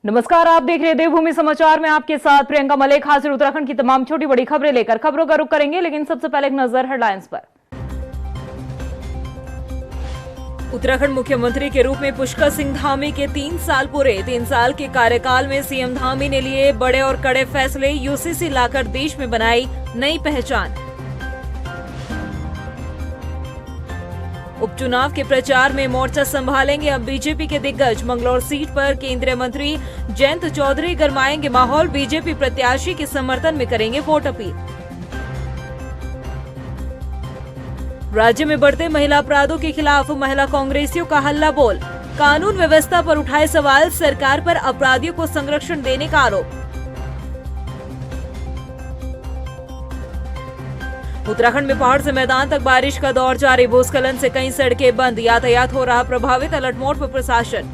नमस्कार, आप देख रहे हैं देवभूमि समाचार में आपके साथ प्रियंका मलिक हाजिर उत्तराखंड की तमाम छोटी बड़ी खबरें लेकर। खबरों का रुख करेंगे, लेकिन सबसे पहले एक नजर हेडलाइंस पर। उत्तराखंड मुख्यमंत्री के रूप में पुष्कर सिंह धामी के 3 साल पूरे। 3 साल के कार्यकाल में सीएम धामी ने लिए बड़े और कड़े फैसले, यूसीसी लाकर देश में बनाई नई पहचान। उपचुनाव के प्रचार में मोर्चा संभालेंगे अब बीजेपी के दिग्गज। मंगलौर सीट पर केंद्रीय मंत्री जयंत चौधरी गरमाएंगे माहौल, बीजेपी प्रत्याशी के समर्थन में करेंगे वोट अपील। राज्य में बढ़ते महिला अपराधों के खिलाफ महिला कांग्रेसियों का हल्ला बोल। कानून व्यवस्था पर उठाए सवाल, सरकार पर अपराधियों को संरक्षण देने का आरोप। उत्तराखंड में पहाड़ से मैदान तक बारिश का दौर जारी। भूस्खलन से कई सड़कें बंद, यातायात हो रहा प्रभावित, अलर्ट मोड पर प्रशासन।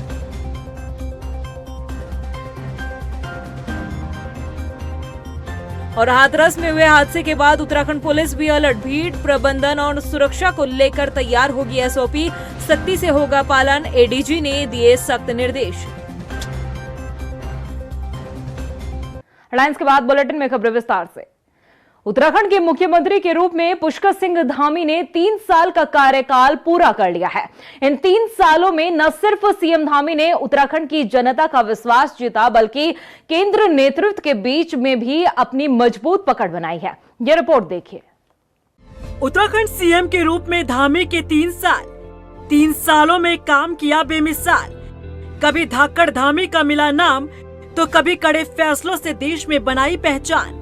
और हाथरस में हुए हादसे के बाद उत्तराखंड पुलिस भी अलर्ट। भीड़ प्रबंधन और सुरक्षा को लेकर तैयार होगी एसओपी, सख्ती से होगा पालन, एडीजी ने दिए सख्त निर्देश। हेडलाइंस के बाद बुलेटिन में खबरें विस्तार से। उत्तराखंड के मुख्यमंत्री के रूप में पुष्कर सिंह धामी ने 3 साल का कार्यकाल पूरा कर लिया है। इन 3 सालों में न सिर्फ सीएम धामी ने उत्तराखंड की जनता का विश्वास जीता, बल्कि केंद्र नेतृत्व के बीच में भी अपनी मजबूत पकड़ बनाई है। यह रिपोर्ट देखिए। उत्तराखंड सीएम के रूप में धामी के 3 सालों में काम किया बेमिसाल। कभी धाकड़ धामी का मिला नाम, तो कभी कड़े फैसलों से देश में बनाई पहचान।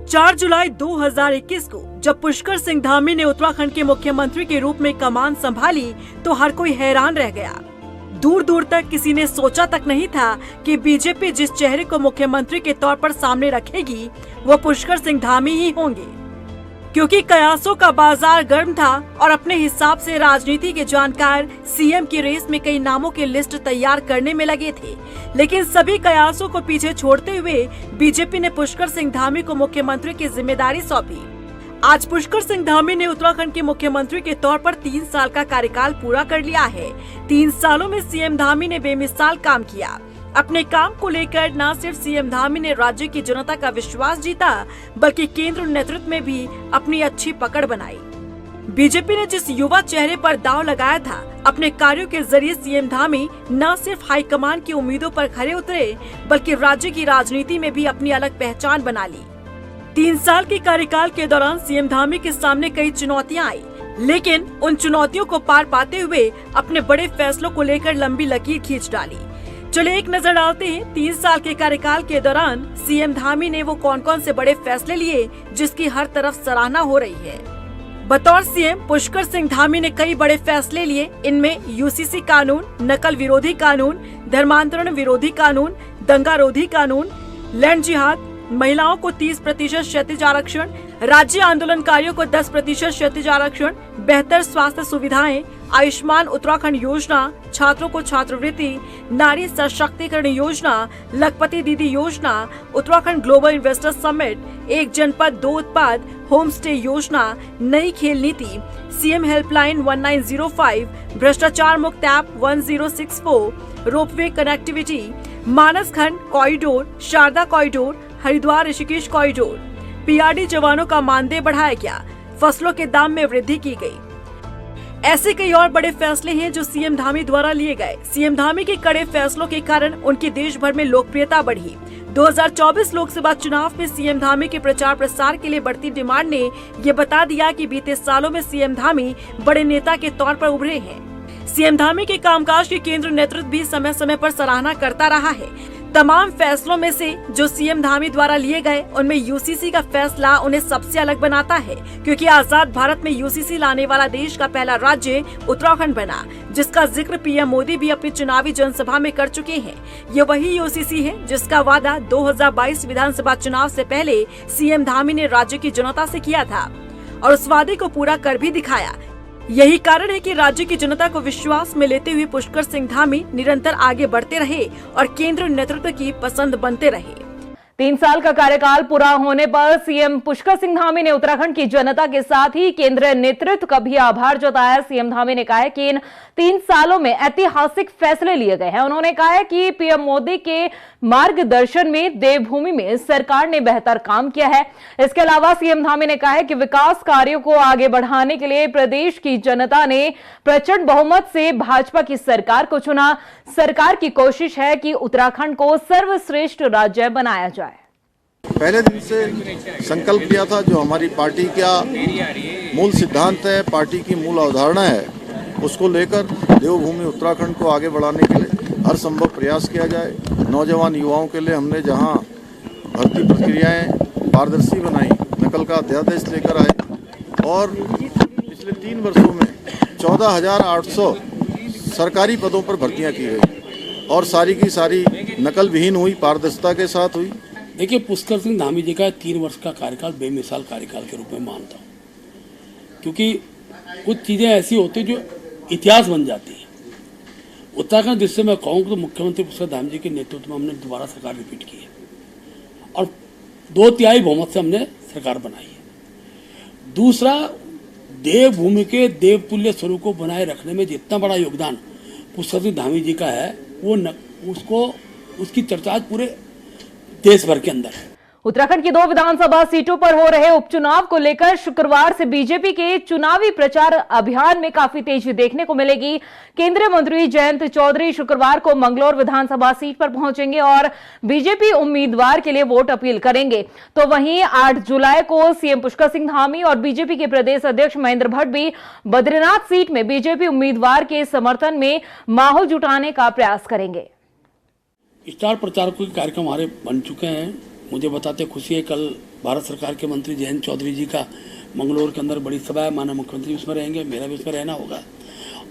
4 जुलाई 2021 को जब पुष्कर सिंह धामी ने उत्तराखंड के मुख्यमंत्री के रूप में कमान संभाली, तो हर कोई हैरान रह गया। दूर दूर तक किसी ने सोचा तक नहीं था कि बीजेपी जिस चेहरे को मुख्यमंत्री के तौर पर सामने रखेगी, वो पुष्कर सिंह धामी ही होंगे। क्योंकि कयासों का बाजार गर्म था और अपने हिसाब से राजनीति के जानकार सीएम की रेस में कई नामों की लिस्ट तैयार करने में लगे थे। लेकिन सभी कयासों को पीछे छोड़ते हुए बीजेपी ने पुष्कर सिंह धामी को मुख्यमंत्री की जिम्मेदारी सौंपी। आज पुष्कर सिंह धामी ने उत्तराखंड के मुख्यमंत्री के तौर पर 3 साल का कार्यकाल पूरा कर लिया है। 3 सालों में सीएम धामी ने बेमिसाल काम किया। अपने काम को लेकर न सिर्फ सीएम धामी ने राज्य की जनता का विश्वास जीता, बल्कि केंद्र नेतृत्व में भी अपनी अच्छी पकड़ बनाई। बीजेपी ने जिस युवा चेहरे पर दांव लगाया था, अपने कार्यों के जरिए सीएम धामी न सिर्फ हाईकमान की उम्मीदों पर खरे उतरे, बल्कि राज्य की राजनीति में भी अपनी अलग पहचान बना ली। 3 साल के कार्यकाल के दौरान सीएम धामी के सामने कई चुनौतियां आई, लेकिन उन चुनौतियों को पार पाते हुए अपने बड़े फैसलों को लेकर लंबी लकीर खींच डाली। चलिए एक नजर डालते हैं 3 साल के कार्यकाल के दौरान सीएम धामी ने वो कौन कौन से बड़े फैसले लिए, जिसकी हर तरफ सराहना हो रही है। बतौर सीएम पुष्कर सिंह धामी ने कई बड़े फैसले लिए। इनमें यूसीसी कानून, नकल विरोधी कानून, धर्मांतरण विरोधी कानून, दंगा रोधी कानून, लैंड जिहाद, महिलाओं को 30% क्षैतिज आरक्षण, राज्य आंदोलनकारियों को 10% क्षैतिज आरक्षण, बेहतर स्वास्थ्य सुविधाएं, आयुष्मान उत्तराखंड योजना, छात्रों को छात्रवृत्ति, नारी सशक्तिकरण योजना, लखपति दीदी योजना, उत्तराखंड ग्लोबल इन्वेस्टर समिट, एक जनपद 2 उत्पाद, होम स्टे योजना, नई खेल नीति, सीएम हेल्पलाइन 1905, भ्रष्टाचार मुक्त app 1064, ropeway connectivity, Manas Khand corridor, Sharda corridor, Haridwar Rishikesh corridor, PRD जवानों का मानदेय बढ़ाया गया, फसलों के दाम में वृद्धि की गई। ऐसे कई और बड़े फैसले हैं जो सीएम धामी द्वारा लिए गए। सीएम धामी के कड़े फैसलों के कारण उनकी देश भर में लोकप्रियता बढ़ी। 2024 लोकसभा चुनाव में सीएम धामी के प्रचार प्रसार के लिए बढ़ती डिमांड ने ये बता दिया कि बीते सालों में सीएम धामी बड़े नेता के तौर पर उभरे हैं। सीएम धामी के कामकाज की केंद्र नेतृत्व भी समय समय पर सराहना करता रहा है। तमाम फैसलों में से जो सीएम धामी द्वारा लिए गए, उनमें यूसीसी का फैसला उन्हें सबसे अलग बनाता है, क्योंकि आजाद भारत में यूसीसी लाने वाला देश का पहला राज्य उत्तराखंड बना, जिसका जिक्र पीएम मोदी भी अपनी चुनावी जनसभा में कर चुके हैं। ये वही यूसीसी है जिसका वादा 2022 विधानसभा चुनाव से पहले सीएम धामी ने राज्य की जनता से किया था और उस वादे को पूरा कर भी दिखाया। यही कारण है कि राज्य की जनता को विश्वास में लेते हुए पुष्कर सिंह धामी निरंतर आगे बढ़ते रहे और केंद्र नेतृत्व की पसंद बनते रहे। 3 साल का कार्यकाल पूरा होने पर सीएम पुष्कर सिंह धामी ने उत्तराखंड की जनता के साथ ही केंद्रीय नेतृत्व का भी आभार जताया। सीएम धामी ने कहा है कि इन 3 सालों में ऐतिहासिक फैसले लिए गए हैं। उन्होंने कहा है कि पीएम मोदी के मार्गदर्शन में देवभूमि में सरकार ने बेहतर काम किया है। इसके अलावा सीएम धामी ने कहा है कि विकास कार्यों को आगे बढ़ाने के लिए प्रदेश की जनता ने प्रचंड बहुमत से भाजपा की सरकार को चुना। सरकार की कोशिश है कि उत्तराखंड को सर्वश्रेष्ठ राज्य बनाया जाए। पहले दिन से संकल्प लिया था, जो हमारी पार्टी का मूल सिद्धांत है, पार्टी की मूल अवधारणा है, उसको लेकर देवभूमि उत्तराखंड को आगे बढ़ाने के लिए हर संभव प्रयास किया जाए। नौजवान युवाओं के लिए हमने जहां भर्ती प्रक्रियाएं पारदर्शी बनाई, नकल का अध्यादेश लेकर आए और पिछले 3 वर्षों में 14,800 सरकारी पदों पर भर्तियां की गई और सारी की सारी नकल विहीन हुई, पारदर्शिता के साथ हुई। देखिए, पुष्कर सिंह धामी जी का 3 वर्ष का कार्यकाल बेमिसाल कार्यकाल के रूप में मानता हूँ, क्योंकि कुछ चीज़ें ऐसी होती जो इतिहास बन जाती हैं। उत्तराखंड जिससे मैं कहूँ तो मुख्यमंत्री पुष्कर धामी जी के नेतृत्व में हमने दोबारा सरकार रिपीट की है और 2/3 बहुमत से हमने सरकार बनाई है। दूसरा, देवभूमि के देवतुल्य स्वरूप को बनाए रखने में जितना बड़ा योगदान पुष्कर सिंह धामी जी का है, उसकी चर्चा आज पूरे देश भर के अंदर है। उत्तराखंड की 2 विधानसभा सीटों पर हो रहे उपचुनाव को लेकर शुक्रवार से बीजेपी के चुनावी प्रचार अभियान में काफी तेजी देखने को मिलेगी। केंद्रीय मंत्री जयंत चौधरी शुक्रवार को मंगलौर विधानसभा सीट पर पहुंचेंगे और बीजेपी उम्मीदवार के लिए वोट अपील करेंगे। तो वहीं 8 जुलाई को सीएम पुष्कर सिंह धामी और बीजेपी के प्रदेश अध्यक्ष महेंद्र भट्ट भी बद्रीनाथ सीट में बीजेपी उम्मीदवार के समर्थन में माहौल जुटाने का प्रयास करेंगे। स्टार प्रचारकों के कार्यक्रम हमारे बन चुके हैं। मुझे बताते खुशी है, कल भारत सरकार के मंत्री जयंत चौधरी जी का मंगलौर के अंदर बड़ी सभा है, माननीय मुख्यमंत्री उसमें रहेंगे, मेरा भी उसमें रहना होगा।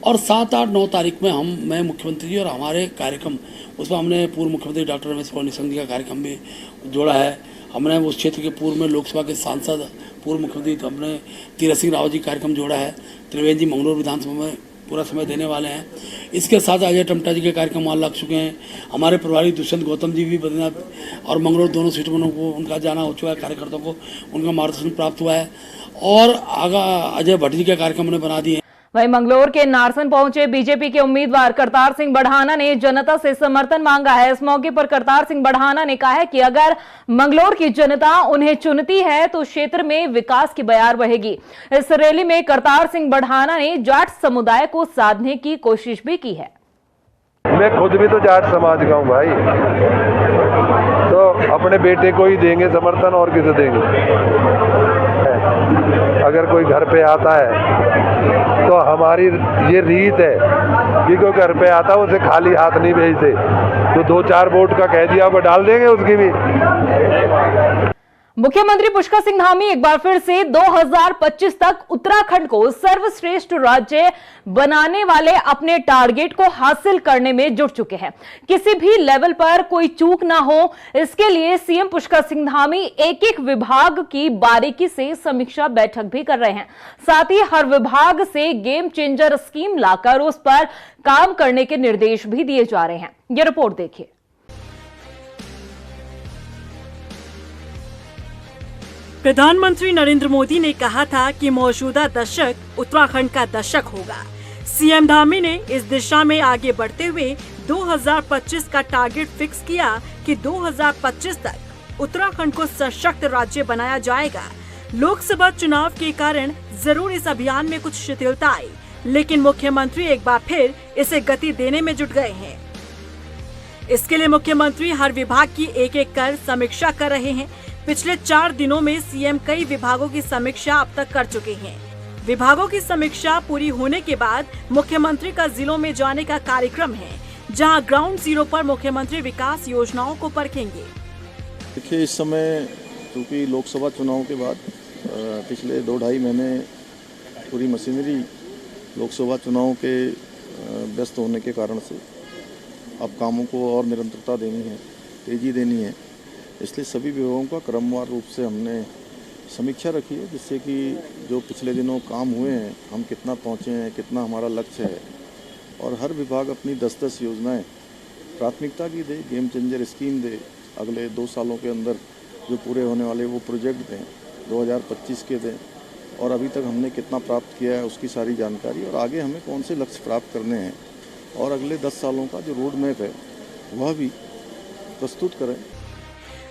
और 7, 8, 9 तारीख में मैं मुख्यमंत्री जी और हमारे कार्यक्रम, उसमें हमने पूर्व मुख्यमंत्री डॉक्टर रमेश पोंडा जी का कार्यक्रम भी जोड़ा है। हमने उस क्षेत्र के पूर्व में लोकसभा के सांसद पूर्व मुख्यमंत्री तो हमने तीरथ सिंह रावत जी कार्यक्रम जोड़ा है। त्रिवेदी जी मंगलौर विधानसभा में पूरा समय देने वाले हैं। इसके साथ अजय टमटा जी के कार्यक्रम वहाँ लग चुके हैं। हमारे प्रभारी दुष्यंत गौतम जी भी बद्रीनाथ और मंगलौर दोनों सीटों में उनका जाना हो चुका है, कार्यकर्ताओं को उनका मार्गदर्शन प्राप्त हुआ है और आगा अजय भट्ट जी के कार्यक्रम उन्हें बना दिए। वहीं मंगलौर के नारसन पहुंचे बीजेपी के उम्मीदवार करतार सिंह बढ़ाना ने जनता से समर्थन मांगा है। इस मौके पर करतार सिंह बढ़ाना ने कहा है कि अगर मंगलौर की जनता उन्हें चुनती है तो क्षेत्र में विकास की बयार बहेगी। इस रैली में करतार सिंह बढ़ाना ने जाट समुदाय को साधने की कोशिश भी की है। मैं खुद भी तो जाट समाज का हूँ भाई, तो अपने बेटे को ही देंगे समर्थन और किसे देंगे। अगर कोई घर पे आता है तो हमारी ये रीत है कि कोई घर पे आता है उसे खाली हाथ नहीं भेजते, तो 2-4 वोट का कह दिया वो डाल देंगे उसकी भी। मुख्यमंत्री पुष्कर सिंह धामी एक बार फिर से 2025 तक उत्तराखंड को सर्वश्रेष्ठ राज्य बनाने वाले अपने टारगेट को हासिल करने में जुट चुके हैं। किसी भी लेवल पर कोई चूक ना हो, इसके लिए सीएम पुष्कर सिंह धामी एक विभाग की बारीकी से समीक्षा बैठक भी कर रहे हैं। साथ ही हर विभाग से गेम चेंजर स्कीम लाकर उस पर काम करने के निर्देश भी दिए जा रहे हैं। यह रिपोर्ट देखिए। प्रधानमंत्री नरेंद्र मोदी ने कहा था कि मौजूदा दशक उत्तराखंड का दशक होगा। सीएम धामी ने इस दिशा में आगे बढ़ते हुए 2025 का टारगेट फिक्स किया कि 2025 तक उत्तराखंड को सशक्त राज्य बनाया जाएगा। लोकसभा चुनाव के कारण जरूर इस अभियान में कुछ शिथिलता आई, लेकिन मुख्यमंत्री एक बार फिर इसे गति देने में जुट गए हैं। इसके लिए मुख्यमंत्री हर विभाग की एक कर समीक्षा कर रहे हैं। पिछले 4 दिनों में सीएम कई विभागों की समीक्षा अब तक कर चुके हैं। विभागों की समीक्षा पूरी होने के बाद मुख्यमंत्री का जिलों में जाने का कार्यक्रम है, जहां ग्राउंड जीरो पर मुख्यमंत्री विकास योजनाओं को परखेंगे। देखिए, इस समय क्योंकि लोकसभा चुनाव के बाद पिछले 2-2.5 महीने पूरी मशीनरी लोकसभा चुनाव के व्यस्त होने के कारण से अब कामों को और निरंतरता देनी है, तेजी देनी है। इसलिए सभी विभागों का क्रमवार रूप से हमने समीक्षा रखी है, जिससे कि जो पिछले दिनों काम हुए हैं, हम कितना पहुँचे हैं, कितना हमारा लक्ष्य है, और हर विभाग अपनी 10-10 योजनाएं प्राथमिकता की दे, गेम चेंजर स्कीम दे, अगले 2 सालों के अंदर जो पूरे होने वाले वो प्रोजेक्ट दें, 2025 के दें, और अभी तक हमने कितना प्राप्त किया है उसकी सारी जानकारी, और आगे हमें कौन से लक्ष्य प्राप्त करने हैं और अगले 10 सालों का जो रोड मैप है वह भी प्रस्तुत करें।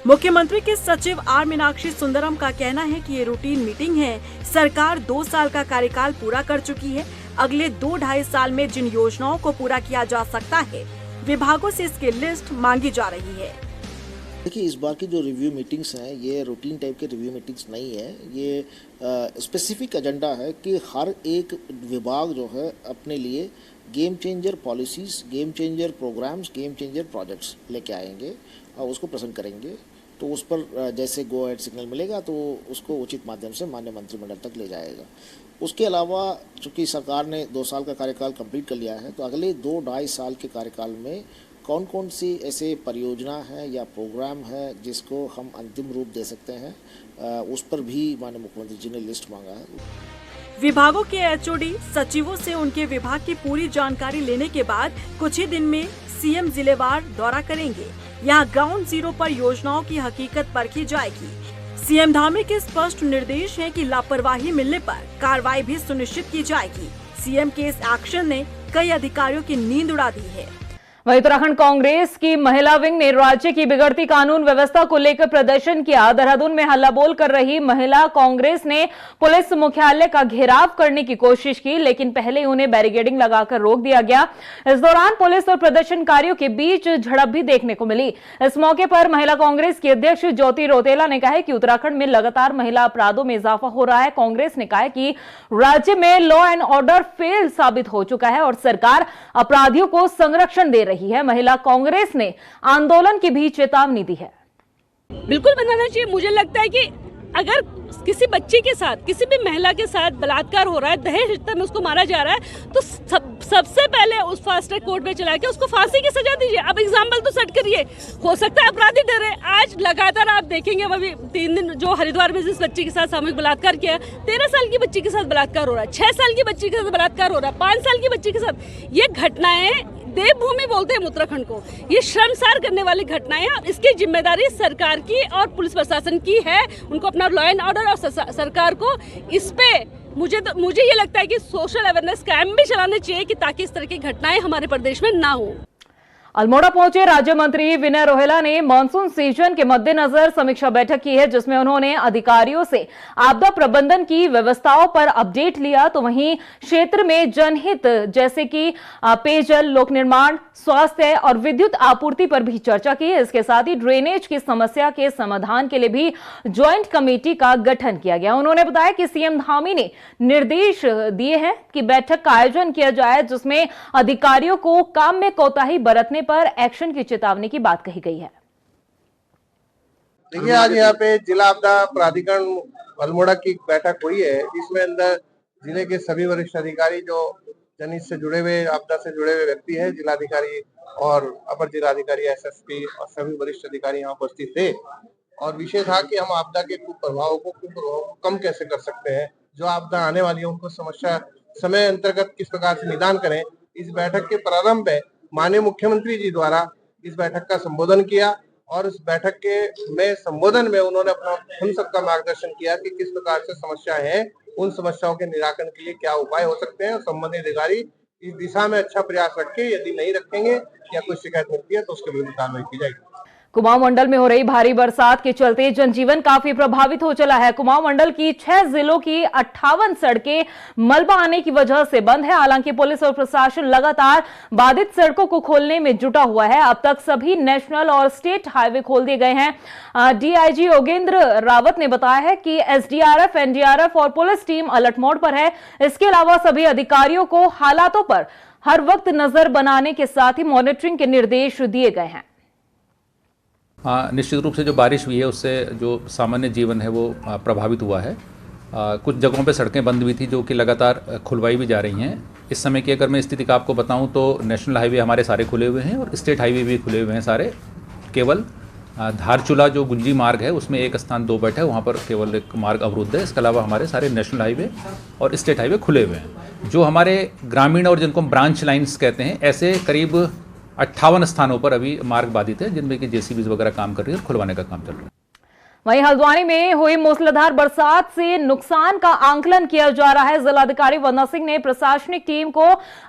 मुख्यमंत्री के सचिव आर मीनाक्षी सुंदरम का कहना है कि ये रूटीन मीटिंग है। सरकार 2 साल का कार्यकाल पूरा कर चुकी है। अगले 2-2.5 साल में जिन योजनाओं को पूरा किया जा सकता है, विभागों से इसकी लिस्ट मांगी जा रही है। देखिए, इस बार की जो रिव्यू मीटिंग्स हैं ये रूटीन टाइप के रिव्यू मीटिंग्स नहीं है। ये स्पेसिफिक एजेंडा है कि हर एक विभाग जो है अपने लिए game changer policies, game changer programmes, game changer projects लेके आएंगे और उसको प्रेजेंट करेंगे। तो उस पर जैसे गो अहेड सिग्नल मिलेगा तो उसको उचित माध्यम से माननीय मंत्रिमंडल तक ले जाएगा। उसके अलावा चूँकि सरकार ने 2 साल का कार्यकाल कंप्लीट कर लिया है, तो अगले 2-2.5 साल के कार्यकाल में कौन कौन सी ऐसे परियोजना है या प्रोग्राम है जिसको हम अंतिम रूप दे सकते हैं, उस पर भी माननीय मुख्यमंत्री जी ने लिस्ट मांगा है। विभागों के एचओडी सचिवों से उनके विभाग की पूरी जानकारी लेने के बाद कुछ ही दिन में सीएम जिलेवार दौरा करेंगे। यहाँ ग्राउंड जीरो पर योजनाओं की हकीकत परखी जाएगी। सीएम धामी के स्पष्ट निर्देश हैं कि लापरवाही मिलने पर कार्रवाई भी सुनिश्चित की जाएगी। सीएम के इस एक्शन ने कई अधिकारियों की नींद उड़ा दी है। वहीं उत्तराखंड कांग्रेस की महिला विंग ने राज्य की बिगड़ती कानून व्यवस्था को लेकर प्रदर्शन किया। देहरादून में हल्लाबोल कर रही महिला कांग्रेस ने पुलिस मुख्यालय का घेराव करने की कोशिश की, लेकिन पहले उन्हें बैरिकेडिंग लगाकर रोक दिया गया। इस दौरान पुलिस और प्रदर्शनकारियों के बीच झड़प भी देखने को मिली। इस मौके पर महिला कांग्रेस की अध्यक्ष ज्योति रौतेला ने कहा है कि उत्तराखंड में लगातार महिला अपराधों में इजाफा हो रहा है। कांग्रेस ने कहा है कि राज्य में लॉ एंड ऑर्डर फेल साबित हो चुका है और सरकार अपराधियों को संरक्षण दे रही है। महिला कांग्रेस ने आंदोलन की भी चेतावनी दी है। बिल्कुल बनाना चाहिए। मुझे लगता है कि अगर किसी बच्ची के साथ, किसी भी महिला के साथ बलात्कार हो रहा है, दहेज रिश्ते में उसको मारा जा रहा है, तो सबसे पहले उस फास्ट ट्रैक कोर्ट में चला के उसको फांसी की सजा दीजिए। अब एग्जाम्पल तो सेट करिए। हो सकता है अपराधी डरे। आज लगातार आप देखेंगे, अभी 3 दिन जो हरिद्वार में जिस बच्ची के साथ सामूहिक बलात्कार किया, 13 साल की बच्ची के साथ बलात्कार हो रहा है, 6 साल की बच्ची के साथ बलात्कार हो रहा है, 5 साल की बच्ची के साथ। ये घटनाएं देवभूमि बोलते हैं उत्तराखंड को। ये शर्मसार करने वाली घटनाएं हैं और इसकी जिम्मेदारी सरकार की और पुलिस प्रशासन की है। उनको अपना लॉ एंड ऑर्डर और सरकार को इस पे मुझे ये लगता है कि सोशल अवेयरनेस कैंप भी चलाने चाहिए कि ताकि इस तरह की घटनाएं हमारे प्रदेश में ना हो। अल्मोड़ा पहुंचे राज्य मंत्री विनय रोहेला ने मानसून सीजन के मद्देनजर समीक्षा बैठक की है, जिसमें उन्होंने अधिकारियों से आपदा प्रबंधन की व्यवस्थाओं पर अपडेट लिया। तो वहीं क्षेत्र में जनहित जैसे कि पेयजल, लोक निर्माण, स्वास्थ्य और विद्युत आपूर्ति पर भी चर्चा की। इसके साथ ही ड्रेनेज की समस्या के समाधान के लिए भी ज्वाइंट कमेटी का गठन किया गया। उन्होंने बताया कि सीएम धामी ने निर्देश दिए हैं कि बैठक का आयोजन किया जाए, जिसमें अधिकारियों को काम में कोताही बरतने पर एक्शन की चेतावनी की बात कही गई है। देखिए, आज यहाँ पे जिला आपदा प्राधिकरण अल्मोड़ा की बैठक हुई है। इसमें अंदर जिले के सभी वरिष्ठ अधिकारी जो जनहित से जुड़े हुए, आपदा से जुड़े हुए व्यक्ति है, जिलाधिकारी और अपर जिलाधिकारी, एसएसपी और सभी वरिष्ठ अधिकारी यहाँ उपस्थित थे। और विषय था कि हम आपदा के कुप्रभावों को कम कैसे कर सकते हैं, जो आपदा आने वाली है उनको समस्या समय अंतर्गत किस प्रकार से निदान करें। इस बैठक के प्रारंभ में माननीय मुख्यमंत्री जी द्वारा इस बैठक का संबोधन किया और इस बैठक के संबोधन में उन्होंने अपना हम सबका मार्गदर्शन किया कि किस प्रकार से समस्या है, उन समस्याओं के निराकरण के लिए क्या उपाय हो सकते हैं। और संबंधित अधिकारी इस दिशा में अच्छा प्रयास रखें। यदि नहीं रखेंगे या कोई शिकायत मिलती है तो उसके विरुद्ध कार्रवाई की जाएगी। कुमाऊं मंडल में हो रही भारी बरसात के चलते जनजीवन काफी प्रभावित हो चला है। कुमाऊं मंडल की 6 जिलों की 58 सड़कें मलबा आने की वजह से बंद है। हालांकि पुलिस और प्रशासन लगातार बाधित सड़कों को खोलने में जुटा हुआ है। अब तक सभी नेशनल और स्टेट हाईवे खोल दिए गए हैं। डीआईजी योगेंद्र रावत ने बताया है कि एसडीआरएफ, एनडीआरएफ और पुलिस टीम अलर्ट मोड पर है। इसके अलावा सभी अधिकारियों को हालातों पर हर वक्त नजर बनाने के साथ ही मॉनिटरिंग के निर्देश दिए गए हैं। निश्चित रूप से जो बारिश हुई है उससे जो सामान्य जीवन है वो प्रभावित हुआ है। कुछ जगहों पे सड़कें बंद हुई थी जो कि लगातार खुलवाई भी जा रही हैं। इस समय की अगर मैं स्थिति का आपको बताऊं तो नेशनल हाईवे हमारे सारे खुले हुए हैं और स्टेट हाईवे भी खुले हुए हैं सारे। केवल धारचूला जो गुंजी मार्ग है उसमें एक स्थान 2 बैठ है, वहाँ पर केवल एक मार्ग अवरुद्ध है। इसके अलावा हमारे सारे नेशनल हाईवे और स्टेट हाईवे खुले हुए हैं। जो हमारे ग्रामीण और जिनको ब्रांच लाइन्स कहते हैं, ऐसे करीब 58 स्थानों पर अभी मार्ग बाधित है, जिनमें कि जेसीबीज वगैरह काम कर रही है और खुलवाने का काम चल रहा है। वहीं हल्द्वानी में हुई मूसलाधार बरसात से नुकसान का आंकलन किया जा रहा है। जिलाधिकारी वंदना सिंह ने प्रशासनिक टीम को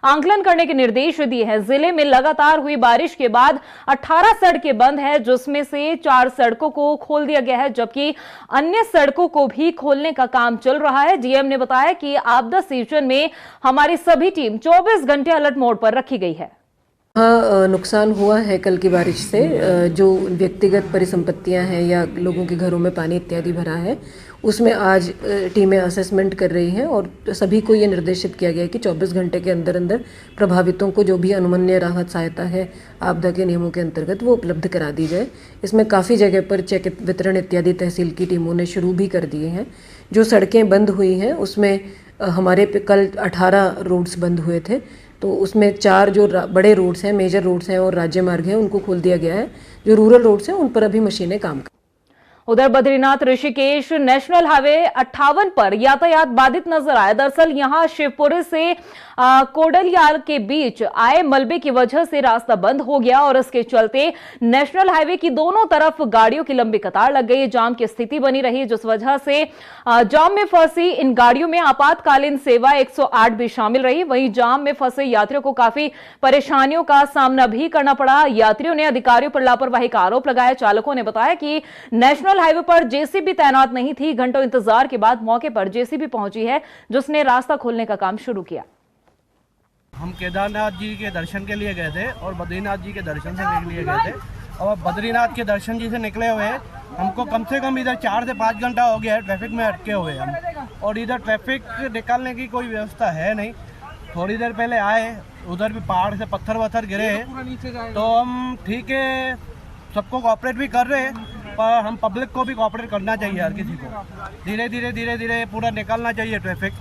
आंकलन करने के निर्देश दिए हैं। जिले में लगातार हुई बारिश के बाद 18 सड़कें बंद है, जिसमें से 4 सड़कों को खोल दिया गया है, जबकि अन्य सड़कों को भी खोलने का काम चल रहा है। डीएम ने बताया कि आपदा सीजन में हमारी सभी टीम 24 घंटे अलर्ट मोड पर रखी गई है। नुकसान हुआ है कल की बारिश से, जो व्यक्तिगत परिसंपत्तियां हैं या लोगों के घरों में पानी इत्यादि भरा है, उसमें आज टीमें असेसमेंट कर रही हैं और सभी को ये निर्देशित किया गया है कि 24 घंटे के अंदर अंदर प्रभावितों को जो भी अनुमन्य राहत सहायता है आपदा के नियमों के अंतर्गत वो उपलब्ध करा दी जाए। इसमें काफ़ी जगह पर चेक वितरण इत्यादि तहसील की टीमों ने शुरू भी कर दिए हैं। जो सड़कें बंद हुई हैं उसमें हमारे कल 18 रोड्स बंद हुए थे, तो उसमें 4 जो बड़े रोड्स हैं, मेजर रोड्स हैं और राज्य मार्ग हैं, उनको खोल दिया गया है। जो रूरल रोड्स हैं उन पर अभी मशीनें काम कर। उधर बद्रीनाथ ऋषिकेश नेशनल हाईवे 58 पर यातायात बाधित नजर आया। दरअसल यहां शिवपुरी से कोडलियाल के बीच आए मलबे की वजह से रास्ता बंद हो गया और इसके चलते नेशनल हाईवे की दोनों तरफ गाड़ियों की लंबी कतार लग गई। जाम की स्थिति बनी रही, जिस वजह से जाम में फंसी इन गाड़ियों में आपातकालीन सेवा 108 भी शामिल रही। वहीं जाम में फंसे यात्रियों को काफी परेशानियों का सामना भी करना पड़ा। यात्रियों ने अधिकारियों पर लापरवाही का आरोप लगाया। चालकों ने बताया कि नेशनल हाईवे पर जेसीबी तैनात नहीं थी। घंटों इंतजार के बाद मौके पर जेसीबी पहुंची है, जिसने रास्ता खोलने का काम शुरू किया। हम केदारनाथ जी के दर्शन के लिए गए थे और बद्रीनाथ जी के दर्शन से लिए गए थे, और बद्रीनाथ के दर्शन जी से निकले हुए हमको कम से कम इधर 4 से 5 घंटा हो गया है ट्रैफिक में अटके हुए हम, और इधर ट्रैफिक निकालने की कोई व्यवस्था है नहीं। थोड़ी देर पहले आए, उधर भी पहाड़ से पत्थर वत्थर गिरे हैं, तो हम ठीक है सबको कोऑपरेट भी कर रहे हैं, पर हम पब्लिक को भी कोऑपरेट करना चाहिए। हर किसी को धीरे धीरे पूरा निकालना चाहिए ट्रैफिक।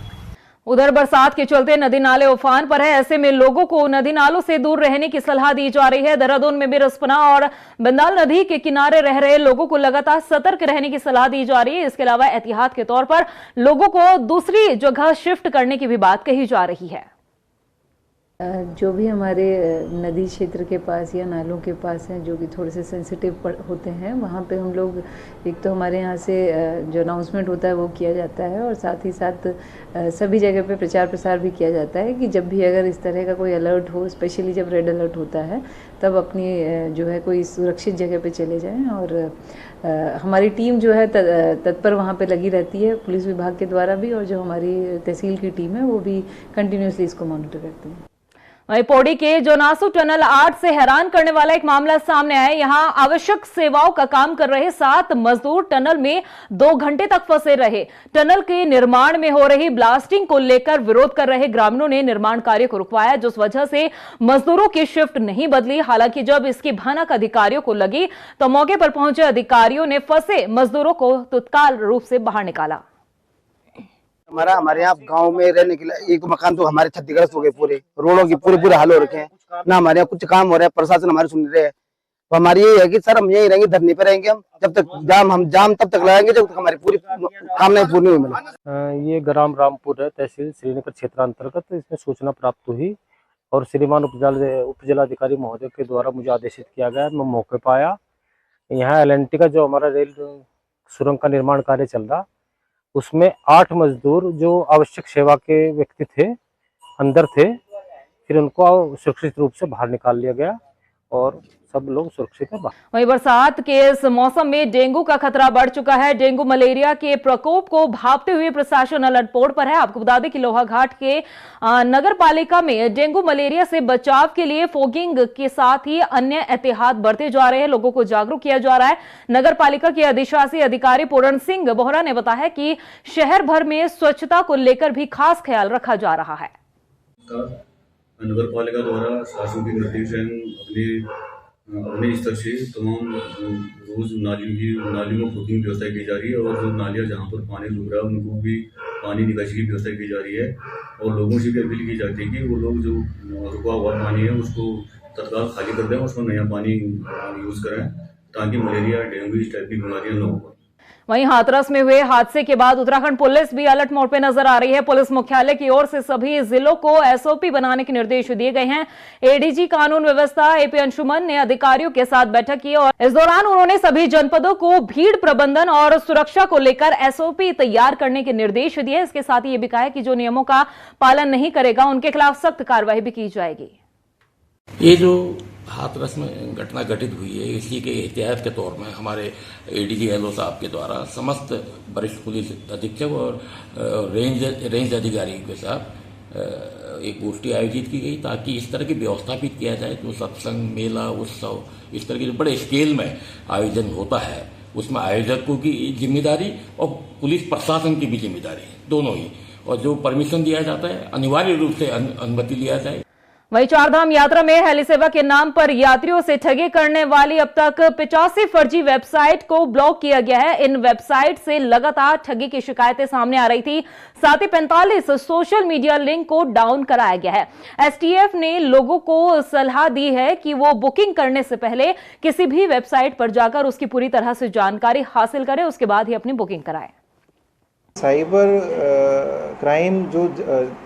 उधर बरसात के चलते नदी नाले उफान पर है। ऐसे में लोगों को नदी नालों से दूर रहने की सलाह दी जा रही है। देहरादून में भी रिस्पना और बंदाल नदी के किनारे रह रहे लोगों को लगातार सतर्क रहने की सलाह दी जा रही है। इसके अलावा एहतियात के तौर पर लोगों को दूसरी जगह शिफ्ट करने की भी बात कही जा रही है। जो भी हमारे नदी क्षेत्र के पास या नालों के पास हैं, जो कि थोड़े से सेंसिटिव होते हैं, वहाँ पे हम लोग एक तो हमारे यहाँ से जो अनाउंसमेंट होता है वो किया जाता है, और साथ ही साथ सभी जगह पे प्रचार प्रसार भी किया जाता है कि जब भी अगर इस तरह का कोई अलर्ट हो, स्पेशली जब रेड अलर्ट होता है, तब अपनी जो है कोई सुरक्षित जगह पे चले जाएं। और हमारी टीम जो है तत्पर वहाँ पे लगी रहती है, पुलिस विभाग के द्वारा भी, और जो हमारी तहसील की टीम है वो भी कंटिन्यूसली इसको मॉनिटर करती है। वहीं पौड़ी के जोनासू टनल 8 से हैरान करने वाला एक मामला सामने आया। यहां आवश्यक सेवाओं का काम कर रहे 7 मजदूर टनल में 2 घंटे तक फंसे रहे। टनल के निर्माण में हो रही ब्लास्टिंग को लेकर विरोध कर रहे ग्रामीणों ने निर्माण कार्य को रुकवाया, जिस वजह से मजदूरों की शिफ्ट नहीं बदली। हालांकि जब इसकी भनक अधिकारियों को लगी तो मौके पर पहुंचे अधिकारियों ने फंसे मजदूरों को तत्काल रूप से बाहर निकाला। हमारे यहाँ गांव में रहने के लिए एक मकान तो हमारे क्षतिग्रस्त हो गए, पूरे रोडों की पूरे हाल हो रखे हैं ना। हमारे यहाँ कुछ काम हो रहा है, प्रशासन हमारे सुन रहे हैं, तो हमारी ये है कि सर हम यही रहेंगे, धरने पे रहेंगे। हम जब तक जाम तब तक लगाएंगे जब तक हमारी पूरी कामनाएं पूरी नहीं मिले। ये ग्राम रामपुर है, तहसील श्रीनगर क्षेत्र अंतर्गत। इसमें सूचना प्राप्त हुई और श्रीमान उपजिलाधिकारी महोदय के द्वारा मुझे आदेशित किया गया। मैं मौके पर आया। यहाँ LNT का जो हमारा रेल सुरंग का निर्माण कार्य चल रहा, उसमें 8 मजदूर जो आवश्यक सेवा के व्यक्ति थे अंदर थे, फिर उनको सुरक्षित रूप से बाहर निकाल लिया गया और सब लोग सुरक्षित है। वहीं बरसात के इस मौसम में डेंगू का खतरा बढ़ चुका है। डेंगू मलेरिया के प्रकोप को भांपते हुए प्रशासन अलर्ट मोड पर है। आपको बता दें कि लोहाघाट के नगर पालिका में डेंगू मलेरिया से बचाव के लिए फॉगिंग के साथ ही अन्य एहतियात बरते जा रहे हैं। लोगों को जागरूक किया जा रहा है। नगर पालिका के अधिशासी अधिकारी पूर्ण सिंह बोहरा ने बताया कि शहर भर में स्वच्छता को लेकर भी खास ख्याल रखा जा रहा है। नगर पालिका द्वारा शासन के निर्देश अपने स्तर से तमाम रोज नालियों में फॉगिंग व्यवस्था की जा रही है, और जो नालियाँ जहाँ पर पानी डूब रहा है उनको भी पानी निकासी की व्यवस्था की जा रही है। और लोगों से भी अपील की जाती है कि वो लोग जो रुका हुआ पानी है उसको तत्काल खाली कर दें, उसमें नया पानी यूज़ करें, ताकि मलेरिया, डेंगू इस टाइप की बीमारियाँ न हो। वहीं हाथरस में हुए हादसे के बाद उत्तराखंड पुलिस भी अलर्ट मोड पे नजर आ रही है। पुलिस मुख्यालय की ओर से सभी जिलों को एसओपी बनाने के निर्देश दिए गए हैं। एडीजी कानून व्यवस्था एपी अंशुमन ने अधिकारियों के साथ बैठक की और इस दौरान उन्होंने सभी जनपदों को भीड़ प्रबंधन और सुरक्षा को लेकर एसओपी तैयार करने के निर्देश दिए। इसके साथ ही ये भी कहा है कि जो नियमों का पालन नहीं करेगा उनके खिलाफ सख्त कार्रवाई भी की जाएगी। ये जो हाथरस में घटना घटित हुई है, इसी के एहतियात के तौर में हमारे एडीजी एलओ साहब के द्वारा समस्त वरिष्ठ पुलिस अधीक्षक और रेंज अधिकारियों के साथ एक गोष्ठी आयोजित की गई ताकि इस तरह की व्यवस्था भी किया जाए तो सत्संग, मेला, उत्सव इस तरह के जो बड़े स्केल में आयोजन होता है उसमें आयोजकों की जिम्मेदारी और पुलिस प्रशासन की भी जिम्मेदारी, दोनों ही। और जो परमिशन दिया जाता है अनिवार्य रूप से अनुमति लिया जाए। वहीं चारधाम यात्रा में हेली सेवा के नाम पर यात्रियों से ठगी करने वाली अब तक 85 फर्जी वेबसाइट को ब्लॉक किया गया है। इन वेबसाइट से लगातार ठगी की शिकायतें सामने आ रही थी। साथ ही 45 सोशल मीडिया लिंक को डाउन कराया गया है। एसटीएफ ने लोगों को सलाह दी है कि वो बुकिंग करने से पहले किसी भी वेबसाइट पर जाकर उसकी पूरी तरह से जानकारी हासिल करें, उसके बाद ही अपनी बुकिंग कराएं। साइबर क्राइम जो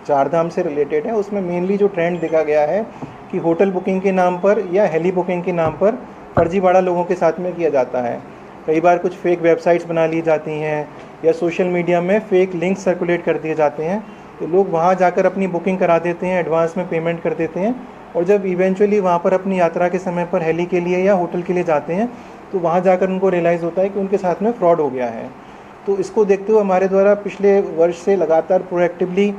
चारधाम से रिलेटेड है उसमें मेनली जो ट्रेंड देखा गया है कि होटल बुकिंग के नाम पर या हेली बुकिंग के नाम पर फर्जीवाड़ा लोगों के साथ में किया जाता है। कई बार कुछ फेक वेबसाइट्स बना ली जाती हैं या सोशल मीडिया में फेक लिंक सर्कुलेट कर दिए जाते हैं, तो लोग वहां जाकर अपनी बुकिंग करा देते हैं, एडवांस में पेमेंट कर देते हैं और जब इवेंचुअली वहां पर अपनी यात्रा के समय पर हेली के लिए या होटल के लिए जाते हैं तो वहाँ जाकर उनको रियलाइज़ होता है कि उनके साथ में फ्रॉड हो गया है। तो इसको देखते हुए हमारे द्वारा पिछले वर्ष से लगातार प्रोएक्टिवली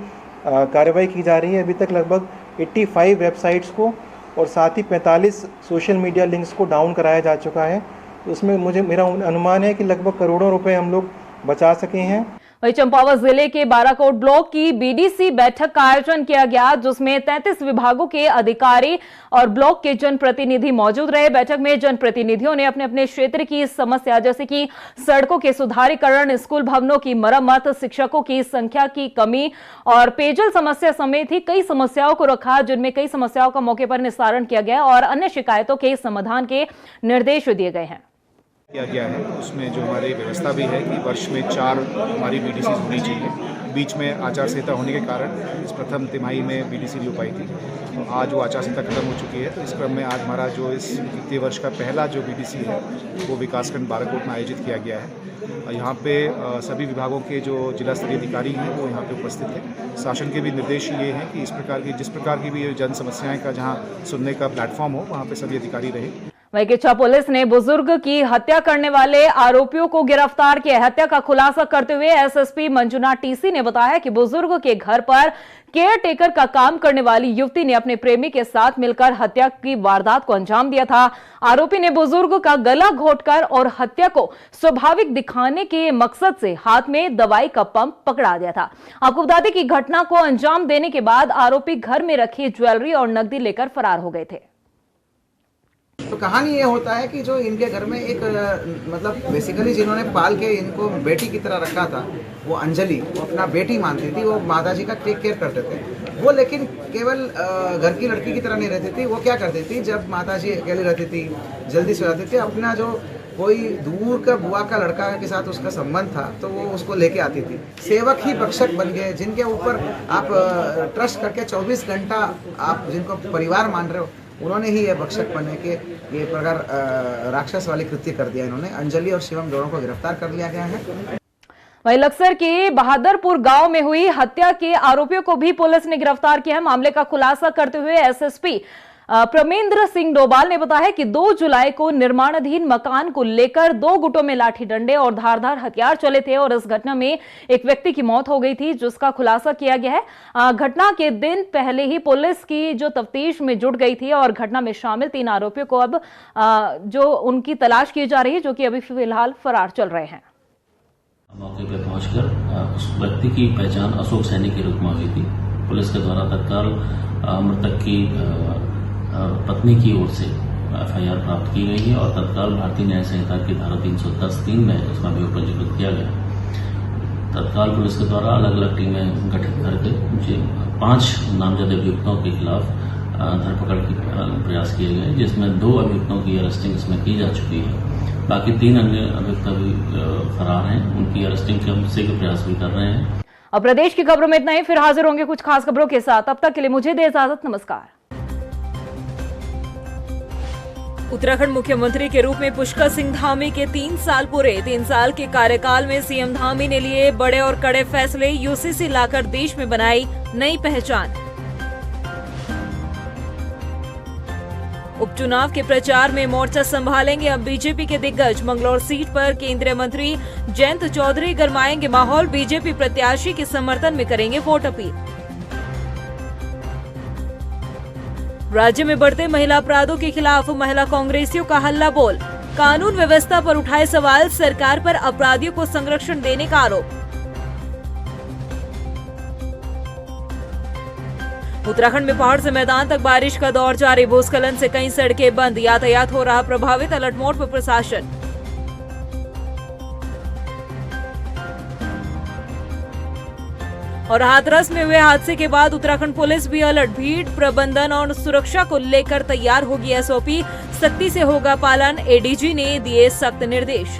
कार्रवाई की जा रही है। अभी तक लगभग 85 वेबसाइट्स को और साथ ही 45 सोशल मीडिया लिंक्स को डाउन कराया जा चुका है। तो उसमें मेरा अनुमान है कि लगभग करोड़ों रुपए हम लोग बचा सके हैं। वहीं चंपावत जिले के बाराकोट ब्लॉक की बीडीसी बैठक का आयोजन किया गया, जिसमें 33 विभागों के अधिकारी और ब्लॉक के जनप्रतिनिधि मौजूद रहे। बैठक में जनप्रतिनिधियों ने अपने अपने क्षेत्र की समस्या जैसे कि सड़कों के सुधारीकरण, स्कूल भवनों की मरम्मत, शिक्षकों की संख्या की कमी और पेयजल समस्या समेत ही कई समस्याओं को रखा, जिनमें कई समस्याओं का मौके पर निस्तारण किया गया और अन्य शिकायतों के समाधान के निर्देश दिए गए हैं। किया गया है उसमें जो हमारी व्यवस्था भी है कि वर्ष में 4 हमारी बीडीसी होनी चाहिए। बीच में आचार संहिता होने के कारण इस प्रथम तिमाही में बीडीसी नहीं हो पाई थी, तो आज वो आचार संहिता खत्म हो चुकी है। तो इस क्रम में आज हमारा जो इस वित्तीय वर्ष का पहला जो बीडीसी है वो विकासखंड बाराकोट में आयोजित किया गया है। यहाँ पे सभी विभागों के जो जिला स्तरीय अधिकारी हैं वो यहाँ पे उपस्थित हैं। शासन के भी निर्देश ये हैं कि इस प्रकार की जिस प्रकार की भी जन समस्याएं का जहाँ सुनने का प्लेटफॉर्म हो वहाँ पे सभी अधिकारी रहे। वहीं किच्छा पुलिस ने बुजुर्ग की हत्या करने वाले आरोपियों को गिरफ्तार किया। हत्या का खुलासा करते हुए एसएसपी मंजुनाथ टीसी ने बताया कि बुजुर्ग के घर पर केयर टेकर का काम करने वाली युवती ने अपने प्रेमी के साथ मिलकर हत्या की वारदात को अंजाम दिया था। आरोपी ने बुजुर्ग का गला घोंटकर और हत्या को स्वाभाविक दिखाने के मकसद से हाथ में दवाई का पंप पकड़ा दिया था। आपको बता दें कि घटना को अंजाम देने के बाद आरोपी घर में रखी ज्वेलरी और नकदी लेकर फरार हो गए थे। तो कहानी ये होता है कि जो इनके घर में एक मतलब बेसिकली जिन्होंने पाल के इनको बेटी की तरह रखा था वो अंजलि, वो अपना बेटी मानती थी, वो माताजी का टेक केयर करते थे वो, लेकिन केवल घर की लड़की की तरह नहीं रहती थी। वो क्या करती थी, जब माताजी अकेली रहती थी, जल्दी सो जाती थी, अपना जो कोई दूर का बुआ का लड़का के साथ उसका संबंध था तो वो उसको लेके आती थी। सेवक ही भक्षक बन गए, जिनके ऊपर आप ट्रस्ट करके 24 घंटा आप जिनको परिवार मान रहे हो, उन्होंने ही ये भक्षक बनने के ये प्रकार राक्षस वाली कृत्य कर दिया। इन्होंने अंजलि और शिवम दोनों को गिरफ्तार कर लिया गया है। वहीं लक्सर के बहादुरपुर गांव में हुई हत्या के आरोपियों को भी पुलिस ने गिरफ्तार किया है। मामले का खुलासा करते हुए एसएसपी प्रमेंद्र सिंह डोभाल ने बताया कि 2 जुलाई को निर्माणाधीन मकान को लेकर 2 गुटों में लाठी डंडे और धारदार हथियार चले थे और इस घटना में एक व्यक्ति की मौत हो गई थी, जिसका खुलासा किया गया है। घटना के दिन पहले ही पुलिस की जो तफ्तीश में जुट गई थी और घटना में शामिल 3 आरोपियों को अब जो उनकी तलाश की जा रही है, जो कि अभी फिलहाल फरार चल रहे हैं। मौके पर पहुंचकर उस व्यक्ति की पहचान अशोक सैनी के रूप में हुई थी। पुलिस के द्वारा तत्काल मृतक की पत्नी की ओर से एफआईआर प्राप्त की गई है और तत्काल भारतीय न्याय संहिता की धारा 310(3) में इसका अभियोग पंजीकृत किया गया। तत्काल पुलिस के द्वारा अलग अलग टीमें गठित करके 5 नामजद अभियुक्तों के खिलाफ धरपकड़ के प्रयास किए गए, जिसमें 2 अभियुक्तों की अरेस्टिंग इसमें की जा चुकी है बाकी 3 अन्य अभियुक्त अभी फरार हैं, उनकी अरेस्टिंग के हम शीघ्र प्रयास भी कर रहे हैं। अब प्रदेश की खबरों में इतना ही, फिर हाजिर होंगे कुछ खास खबरों के साथ। तब तक के लिए मुझे दे इजाजत, नमस्कार। उत्तराखंड मुख्यमंत्री के रूप में पुष्कर सिंह धामी के 3 साल पूरे। 3 साल के कार्यकाल में सीएम धामी ने लिए बड़े और कड़े फैसले, यूसीसी लाकर देश में बनाई नई पहचान। उपचुनाव के प्रचार में मोर्चा संभालेंगे अब बीजेपी के दिग्गज। मंगलौर सीट पर केंद्रीय मंत्री जयंत चौधरी गरमाएंगे माहौल, बीजेपी प्रत्याशी के समर्थन में करेंगे वोट अपील। राज्य में बढ़ते महिला अपराधों के खिलाफ महिला कांग्रेसियों का हल्ला बोल, कानून व्यवस्था पर उठाए सवाल, सरकार पर अपराधियों को संरक्षण देने का आरोप। उत्तराखंड में पहाड़ से मैदान तक बारिश का दौर जारी, भूस्खलन से कई सड़कें बंद, यातायात हो रहा प्रभावित, अलर्ट मोड पर प्रशासन। और हाथरस में हुए हादसे के बाद उत्तराखंड पुलिस भी अलर्ट, भीड़ प्रबंधन और सुरक्षा को लेकर तैयार होगी एसओपी, सख्ती से होगा पालन, एडीजी ने दिए सख्त निर्देश।